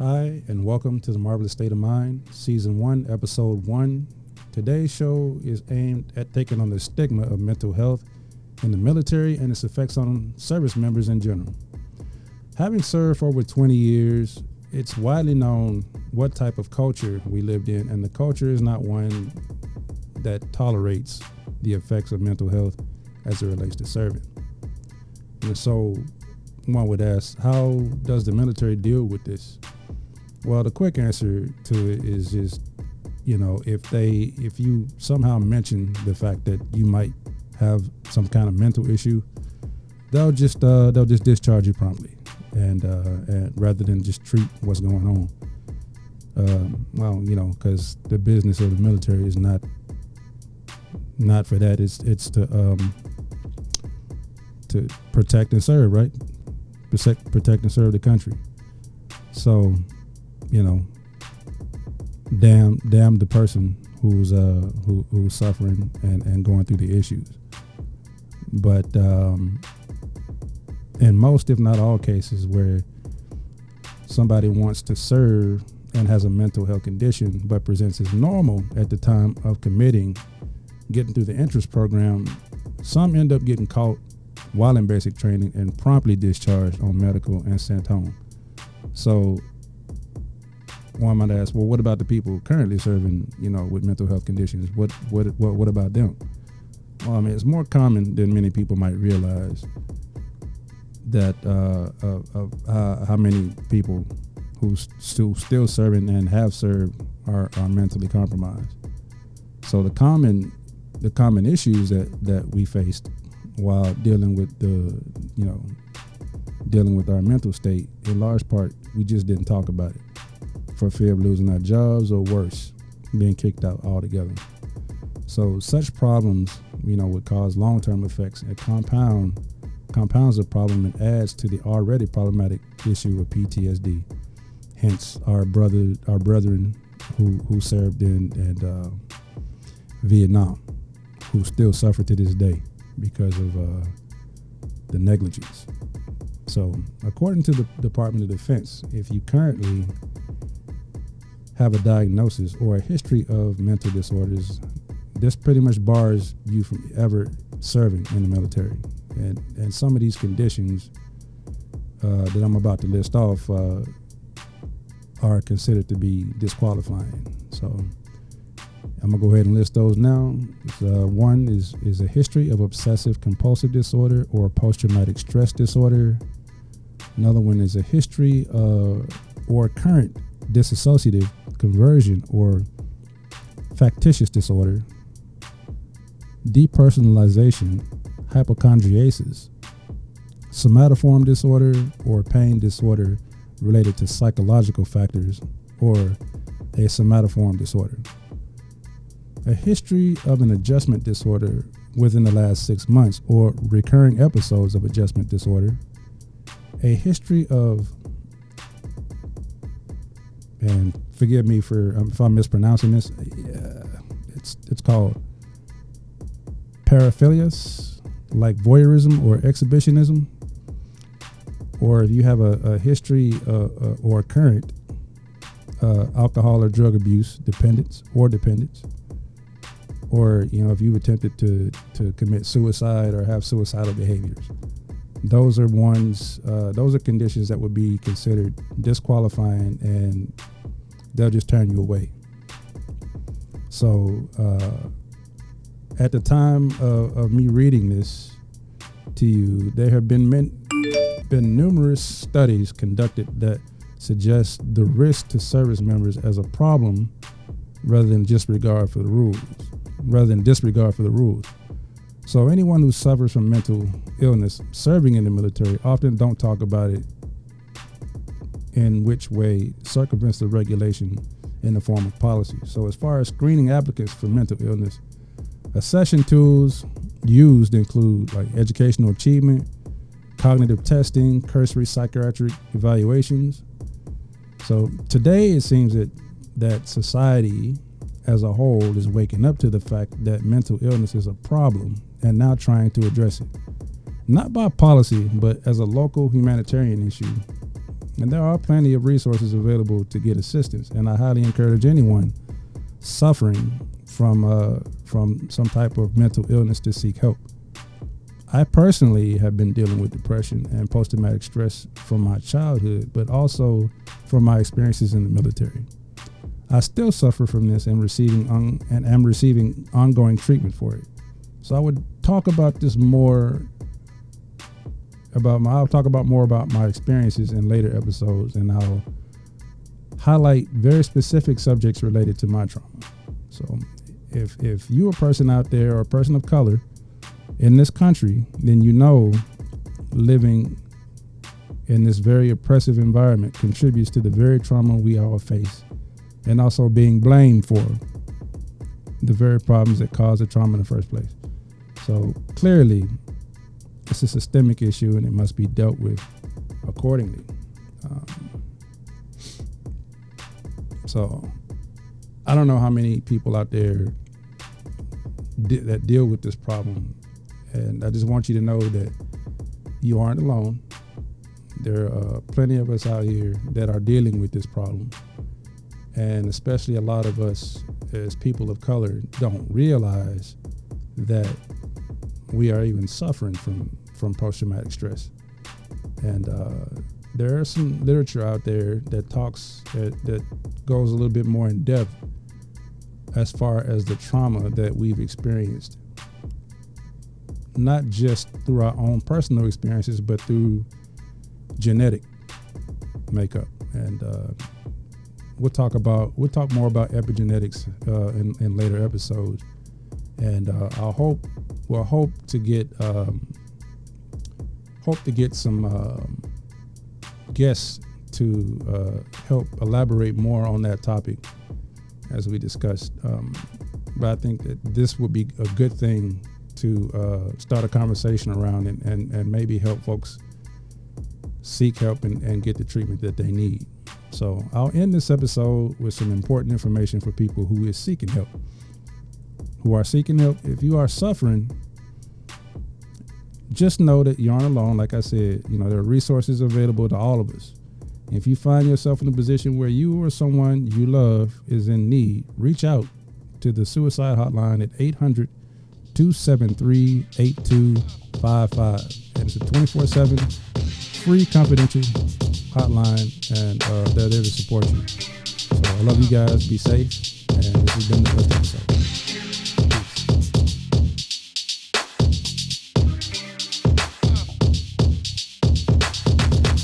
Hi, and welcome to the Marvelous State of Mind, Season 1, Episode 1. Today's show is aimed at taking on the stigma of mental health in the military and its effects on service members in general. Having served for over 20 years, it's widely known what type of culture we lived in, and the culture is not one that tolerates the effects of mental health as it relates to serving. And so one would ask, how does the military deal with this? Well, the quick answer to it is just, if you somehow mention the fact that you might have some kind of mental issue, they'll just discharge you promptly, and rather than just treat what's going on. Because the business of the military is not for that. It's to protect and serve, right? Protect and serve the country. So, damn the person who's suffering and going through the issues. But in most, if not all cases, where somebody wants to serve and has a mental health condition but presents as normal at the time of committing, getting through the entrance program, some end up getting caught while in basic training and promptly discharged on medical and sent home. So one might ask, well, what about the people currently serving, with mental health conditions? What about them? Well, I mean, it's more common than many people might realize that of how many people who still serving and have served are mentally compromised. So the common issues that we faced while dealing with our mental state, in large part, we just didn't talk about it for fear of losing our jobs, or worse, being kicked out altogether. So such problems, would cause long-term effects and compounds the problem and adds to the already problematic issue of PTSD. Hence, our brethren who served in Vietnam, who still suffer to this day because of the negligence. So, according to the Department of Defense, if you currently have a diagnosis or a history of mental disorders, this pretty much bars you from ever serving in the military. And some of these conditions that I'm about to list off are considered to be disqualifying. So I'm gonna go ahead and list those now. One is a history of obsessive compulsive disorder or post-traumatic stress disorder. Another one is a history or current dissociative conversion or factitious disorder, depersonalization, hypochondriasis, somatoform disorder or pain disorder related to psychological factors, or a somatoform disorder. A history of an adjustment disorder within the last 6 months or recurring episodes of adjustment disorder. A history of, and forgive me for if I'm mispronouncing this, it's called paraphilias, like voyeurism or exhibitionism. Or if you have a history or current alcohol or drug abuse dependence, or if you've attempted to commit suicide or have suicidal behaviors. Those are conditions that would be considered disqualifying, and they'll just turn you away. So at the time of me reading this to you, there have been numerous studies conducted that suggest the risk to service members as a problem rather than disregard for the rules. So anyone who suffers from mental illness serving in the military often don't talk about it, in which way circumvents the regulation in the form of policy. So as far as screening applicants for mental illness, assessment tools used include like educational achievement, cognitive testing, cursory psychiatric evaluations. So today it seems that society as a whole is waking up to the fact that mental illness is a problem and now trying to address it. Not by policy, but as a local humanitarian issue And there are plenty of resources available to get assistance. And I highly encourage anyone suffering from some type of mental illness to seek help. I personally have been dealing with depression and post-traumatic stress from my childhood, but also from my experiences in the military. I still suffer from this and am receiving ongoing treatment for it. So I would talk about this more I'll talk about more about my experiences in later episodes, and I'll highlight very specific subjects related to my trauma. So if you're a person out there or a person of color in this country, then you know living in this very oppressive environment contributes to the very trauma we all face, and also being blamed for the very problems that cause the trauma in the first place. So clearly, it's a systemic issue and it must be dealt with accordingly. So I don't know how many people out there that deal with this problem, and I just want you to know that you aren't alone. There are plenty of us out here that are dealing with this problem, and especially a lot of us as people of color don't realize that we are even suffering from post-traumatic stress. And there is some literature out there that that goes a little bit more in depth as far as the trauma that we've experienced, not just through our own personal experiences, but through genetic makeup. And we'll talk more about epigenetics in later episodes. And we'll hope to get some guests to help elaborate more on that topic as we discussed. But I think that this would be a good thing to start a conversation around and maybe help folks seek help and get the treatment that they need. So I'll end this episode with some important information for people who are seeking help. If you are suffering, just know that you aren't alone. Like I said, there are resources available to all of us. If you find yourself in a position where you or someone you love is in need, reach out to the suicide hotline at 800-273-8255. And it's a 24/7 free confidential hotline, and they're there to support you. So I love you guys. Be safe. And this has been the first episode.